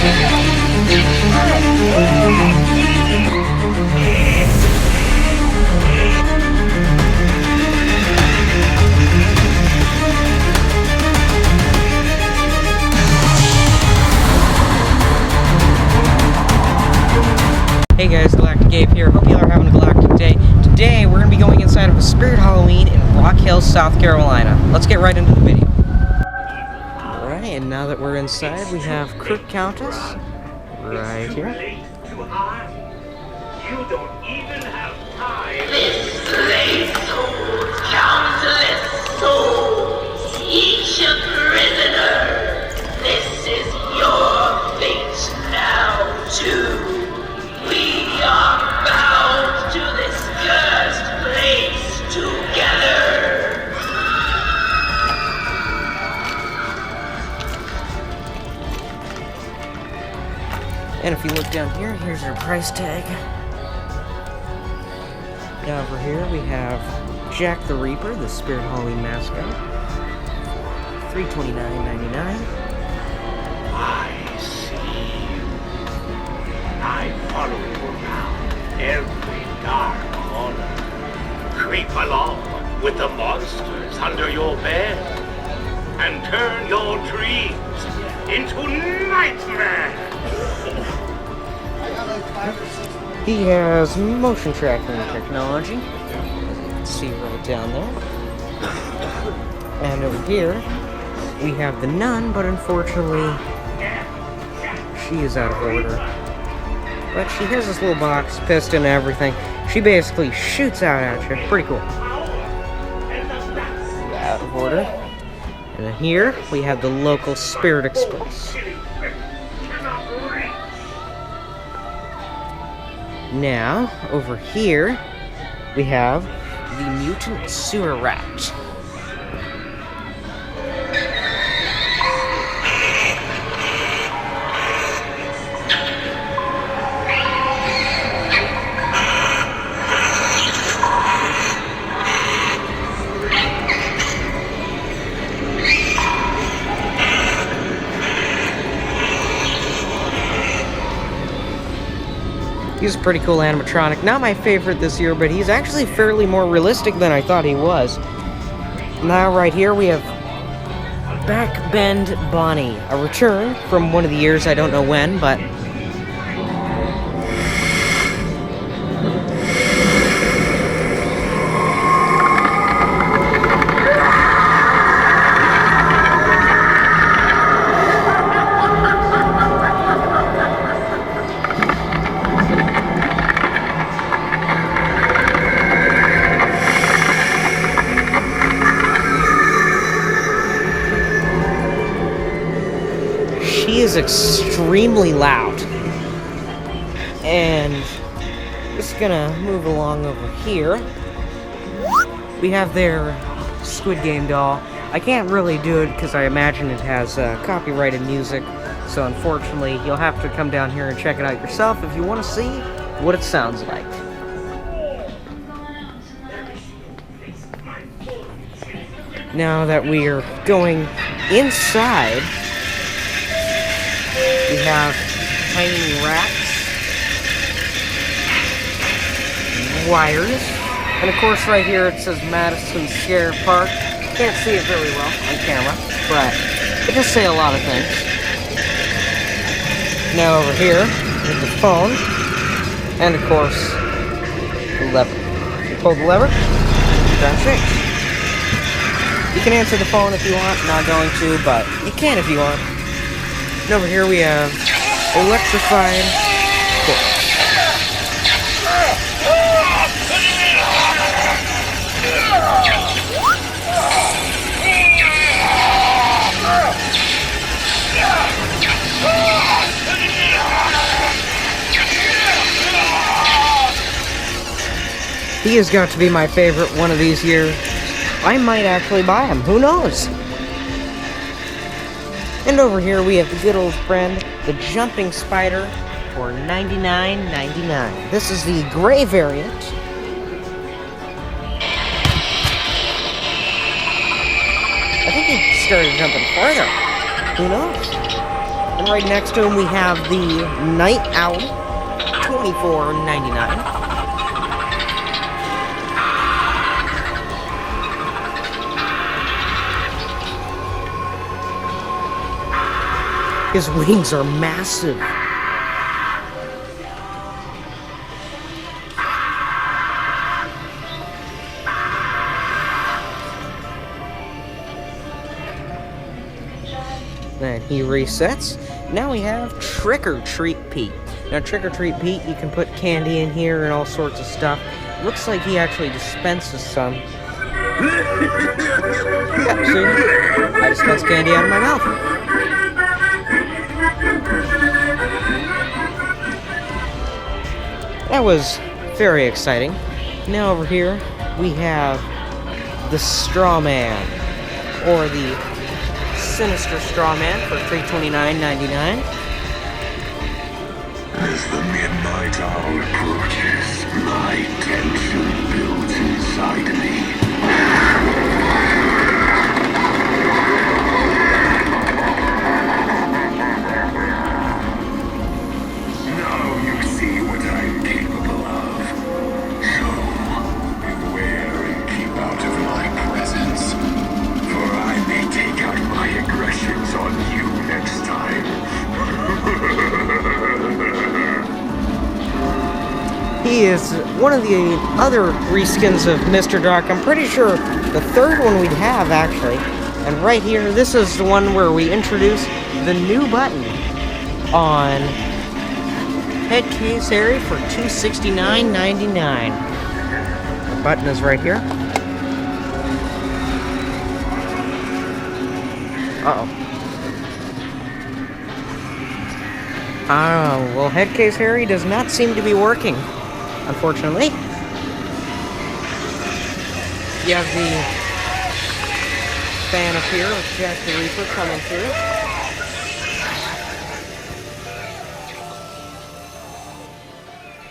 Hey guys, Galactic Gabe here. Hope you all are having a galactic day. Today we're going to be going inside of a Spirit Halloween in Rock Hill, South Carolina. Let's get right into the video. Alright, and now that we're inside, we have Kirk Countess right here. You don't even have time. This place holds countless souls, each a prisoner. This is your fate now, too. We are bound to this cursed place together. And if you look down here, here's our price tag. Now over here we have Jack the Reaper, the Spirit Halloween mascot. $329.99. I see you. I follow you around every dark corner. Creep along with the monsters under your bed and turn your dreams into nightmares. He has motion tracking technology, as you can see right down there. And over here, we have the nun, but unfortunately, she is out of order. But she has this little box, piston and everything. She basically shoots out at you. Pretty cool. Out of order. And then here, we have the local Spirit Express. Now, over here, we have the Mutant Sewer Rat. He's a pretty cool animatronic. Not my favorite this year, but he's actually fairly more realistic than I thought he was. Now, right here, we have Backbend Bonnie. A return from one of the years, I don't know when, but... She is extremely loud. And just gonna move along over here. We have their Squid Game doll. I can't really do it because I imagine it has copyrighted music. So unfortunately, you'll have to come down here and check it out yourself if you want to see what it sounds like. Now that we are going inside, we have tiny rats, wires, and of course right here it says Madison Square Park. Can't see it very well on camera, but it does say a lot of things. Now over here is the phone, and of course the lever. You pull the lever, that's it. You can answer the phone if you want, not going to, but you can if you want. And over here we have electrified corpse. He has got to be my favorite one of these years. I might actually buy him, who knows? And over here we have the good old friend, the Jumping Spider, for $99.99. This is the gray variant. I think he started jumping further. Who knows? And right next to him we have the Night Owl, $24.99. His wings are massive. Then he resets. Now we have Trick or Treat Pete. Now Trick or Treat Pete, you can put candy in here and all sorts of stuff. Looks like he actually dispenses some. Yeah, see? I dispense candy out of my mouth. That was very exciting. Now over here, we have the Straw Man, or the Sinister Straw Man for $329.99. As the midnight hour approaches, my tension builds inside me. Now you see what I'm capable of. So, beware and keep out of my presence, for I may take out my aggressions on you next time. He is one of the other reskins of Mr. Dark. I'm pretty sure the third one we'd have, actually. And right here, this is the one where we introduce the new button on Head Case Harry for $269.99. The button is right here. Uh-oh. Oh, well, Head Case Harry does not seem to be working, unfortunately. You have the fan up here with Jack the Reaper coming through.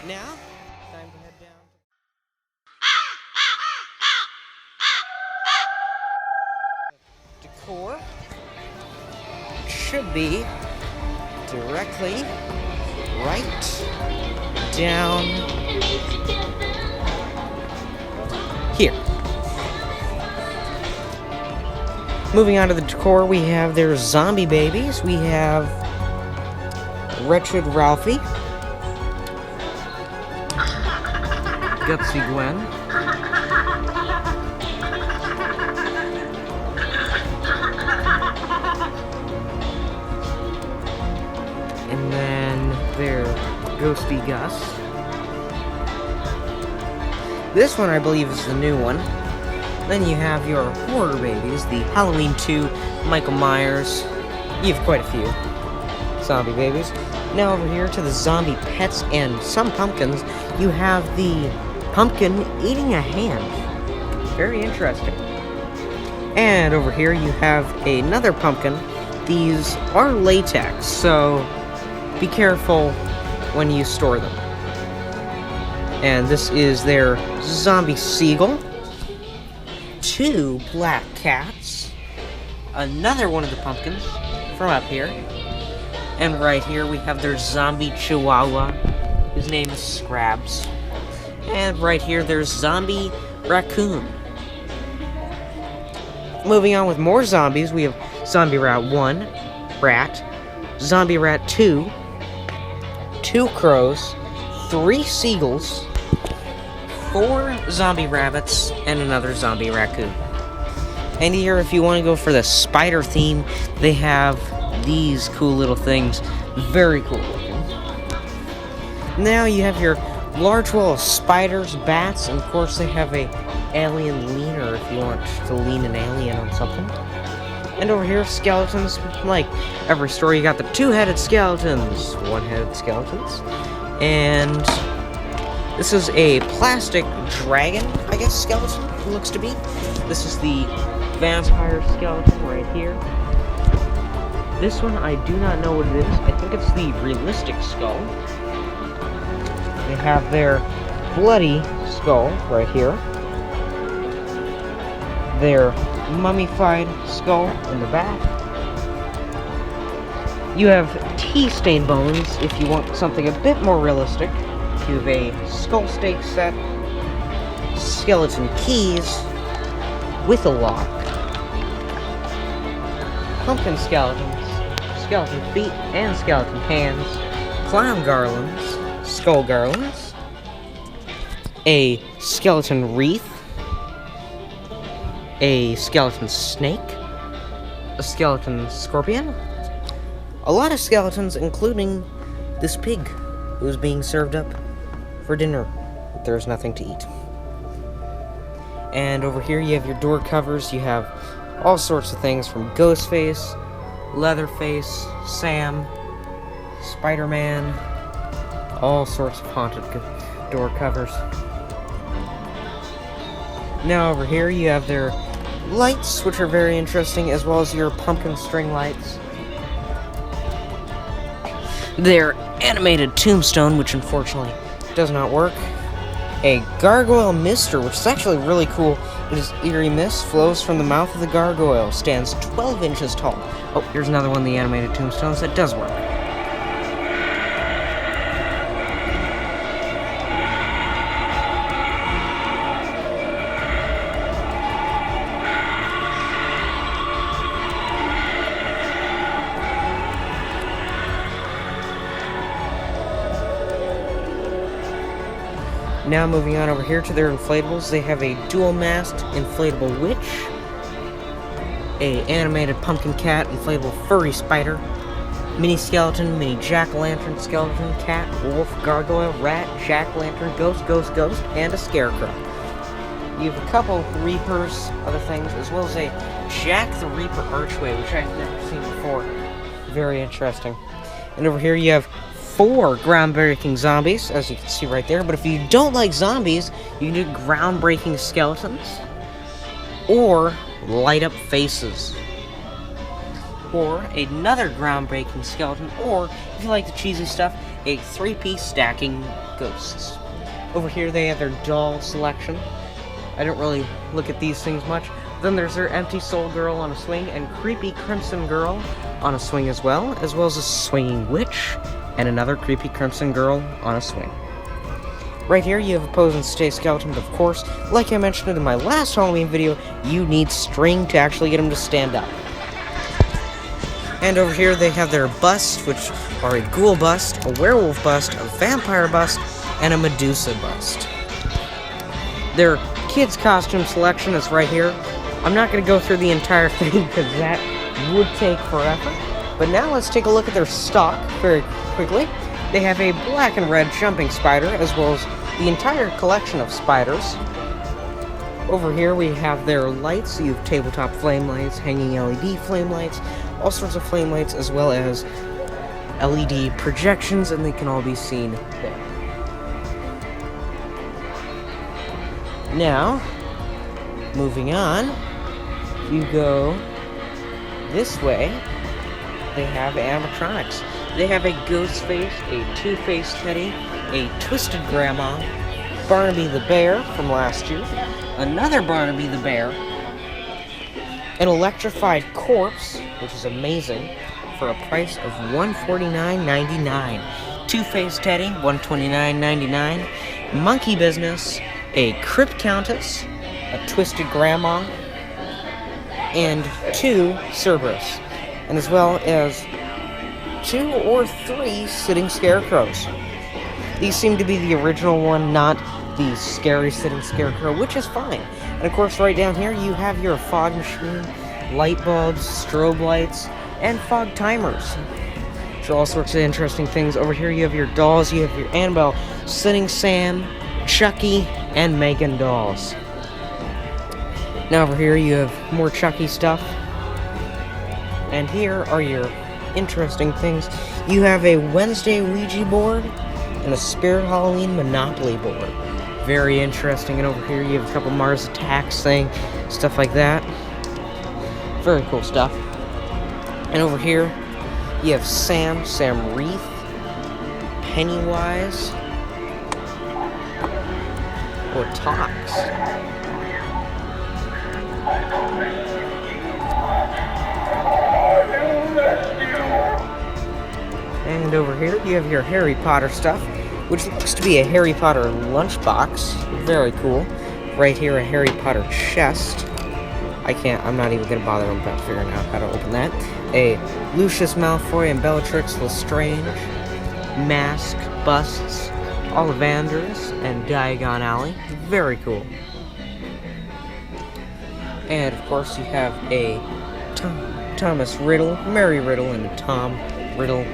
Now, time to head down. Decor should be directly right down here. Moving on to the decor, we have their zombie babies. We have Wretched Ralphie, Gutsy Gwen, and then their Ghosty Gus. This one, I believe, is the new one. Then you have your horror babies, the Halloween 2, Michael Myers. You have quite a few zombie babies. Now over here to the zombie pets and some pumpkins, you have the pumpkin eating a hand. Very interesting. And over here you have another pumpkin. These are latex, so be careful when you store them. And this is their zombie seagull. 2 black cats. Another one of the pumpkins from up here. And right here we have their zombie chihuahua. His name is Scrabs. And right here there's zombie raccoon. Moving on with more zombies, we have Zombie Rat 1, Rat, Zombie Rat 2, 2 crows, 3 seagulls, 4 zombie rabbits, and another zombie raccoon. And here, if you want to go for the spider theme, they have these cool little things. Very cool looking. Now you have your large wall of spiders, bats, and of course they have a alien leaner if you want to lean an alien on something. And over here, skeletons. Like every store, you got the 2-headed skeletons, 1-headed skeletons, and this is a plastic dragon, I guess, skeleton, it looks to be. This is the vampire skeleton right here. This one, I do not know what it is. I think it's the realistic skull. They have their bloody skull right here. Their mummified skull in the back. You have tea stain bones if you want something a bit more realistic. You have a skull stake set, skeleton keys with a lock, pumpkin skeletons, skeleton feet and skeleton hands, clown garlands, skull garlands, a skeleton wreath, a skeleton snake, a skeleton scorpion, a lot of skeletons, including this pig who is being served up for dinner. There's nothing to eat. And over here you have your door covers. You have all sorts of things from Ghostface, Leatherface, Sam, Spider-Man, all sorts of haunted door covers. Now over here you have their lights, which are very interesting, as well as your pumpkin string lights. Their animated tombstone, which unfortunately does not work. A gargoyle mister, which is actually really cool. It is eerie mist, flows from the mouth of the gargoyle, stands 12 inches tall. Oh, here's another one of the animated tombstones that does work. Now moving on over here to their inflatables, they have a dual-masked inflatable witch, a animated pumpkin cat, inflatable furry spider, mini skeleton, mini jack-o'-lantern skeleton, cat, wolf, gargoyle, rat, jack-o'-lantern, ghost, and a scarecrow. You have a couple reapers, other things, as well as a Jack the Reaper archway, which I've never seen before. Very interesting. And over here you have 4 groundbreaking zombies, as you can see right there. But if you don't like zombies, you can do groundbreaking skeletons, or light up faces, or another groundbreaking skeleton, or if you like the cheesy stuff, a 3-piece stacking ghosts. Over here they have their doll selection. I don't really look at these things much. Then there's their empty soul girl on a swing, and creepy crimson girl on a swing as well as a swinging witch, and another creepy crimson girl on a swing. Right here you have a pose and stay skeleton, but of course, like I mentioned in my last Halloween video, you need string to actually get them to stand up. And over here they have their busts, which are a ghoul bust, a werewolf bust, a vampire bust, and a Medusa bust. Their kids' costume selection is right here. I'm not going to go through the entire thing because that would take forever. But now let's take a look at their stock very quickly. They have a black and red jumping spider, as well as the entire collection of spiders. Over here we have their lights. You have tabletop flame lights, hanging LED flame lights, all sorts of flame lights, as well as LED projections, and they can all be seen there. Now, moving on, you go this way. They have animatronics. They have a Ghostface, a Two-Faced Teddy, a Twisted Grandma, Barnaby the Bear from last year, another Barnaby the Bear, an electrified corpse, which is amazing, for a price of $149.99. Two-Faced Teddy, $129.99. Monkey Business, a Crypt Countess, a Twisted Grandma, and 2 Cerberus, and as well as 2 or 3 sitting scarecrows. These seem to be the original one, not the scary sitting scarecrow, which is fine. And of course, right down here, you have your fog machine, light bulbs, strobe lights, and fog timers. So all sorts of interesting things. Over here, you have your dolls. You have your Annabelle, Sitting Sam, Chucky, and Megan dolls. Now over here, you have more Chucky stuff. And here are your interesting things. You have a Wednesday Ouija board and a Spirit Halloween Monopoly board. Very interesting. And over here you have a couple Mars Attacks thing, stuff like that. Very cool stuff. And over here you have Sam Wreath, Pennywise, or Tox. And over here, you have your Harry Potter stuff, which looks to be a Harry Potter lunchbox. Very cool. Right here, a Harry Potter chest. I'm not even gonna bother about figuring out how to open that. A Lucius Malfoy and Bellatrix Lestrange, mask, busts, Ollivanders, and Diagon Alley. Very cool. And of course, you have a Thomas Riddle, Mary Riddle, and Tom Riddle.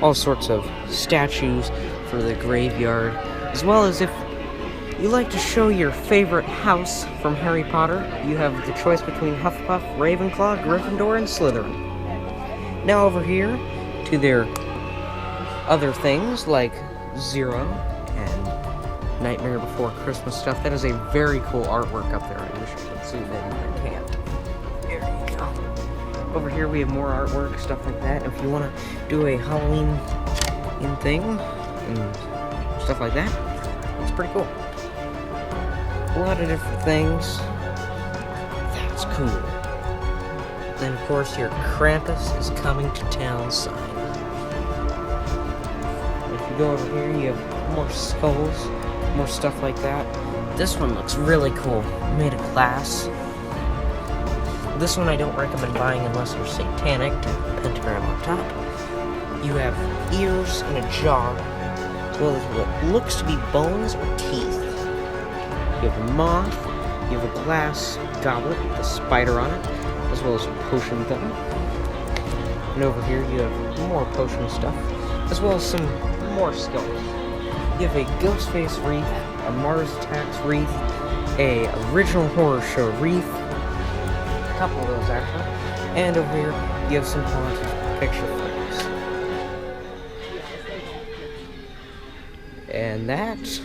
All sorts of statues for the graveyard, as well as if you like to show your favorite house from Harry Potter, you have the choice between Hufflepuff, Ravenclaw, Gryffindor, and Slytherin. Now over here to their other things like Zero and Nightmare Before Christmas stuff. That is a very cool artwork up there. I wish I could see that, but I can't. There you go. Over here we have more artwork, stuff like that. If you want to do a Halloween thing and stuff like that, it's pretty cool. A lot of different things. That's cool. Then, of course, your Krampus is coming to town sign. If you go over here, you have more skulls, more stuff like that. This one looks really cool. Made of glass. This one I don't recommend buying unless you're satanic. Pentagram on top. You have ears and a jaw, as well as what looks to be bones or teeth. You have a moth, you have a glass goblet with a spider on it, as well as a potion thing. And over here you have more potion stuff, as well as some more skulls. You have a Ghostface wreath, a Mars Attacks wreath, a Original Horror Show wreath, a couple of those actually, and over here you have some haunted picture frames. And that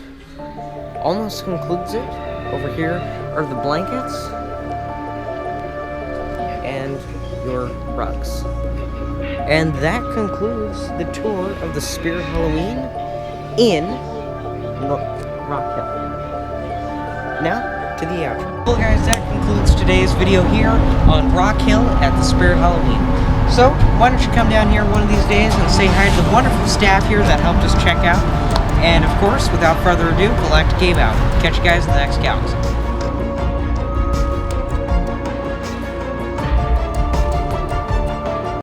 almost concludes it. Over here are the blankets and your rugs. And that concludes the tour of the Spirit Halloween in Rock Hill. Now, to the outro. Well guys, that concludes today's video here on Rock Hill at the Spirit Halloween. So, why don't you come down here one of these days and say hi to the wonderful staff here that helped us check out. And of course, without further ado, Galactic Game out. Catch you guys in the next galaxy.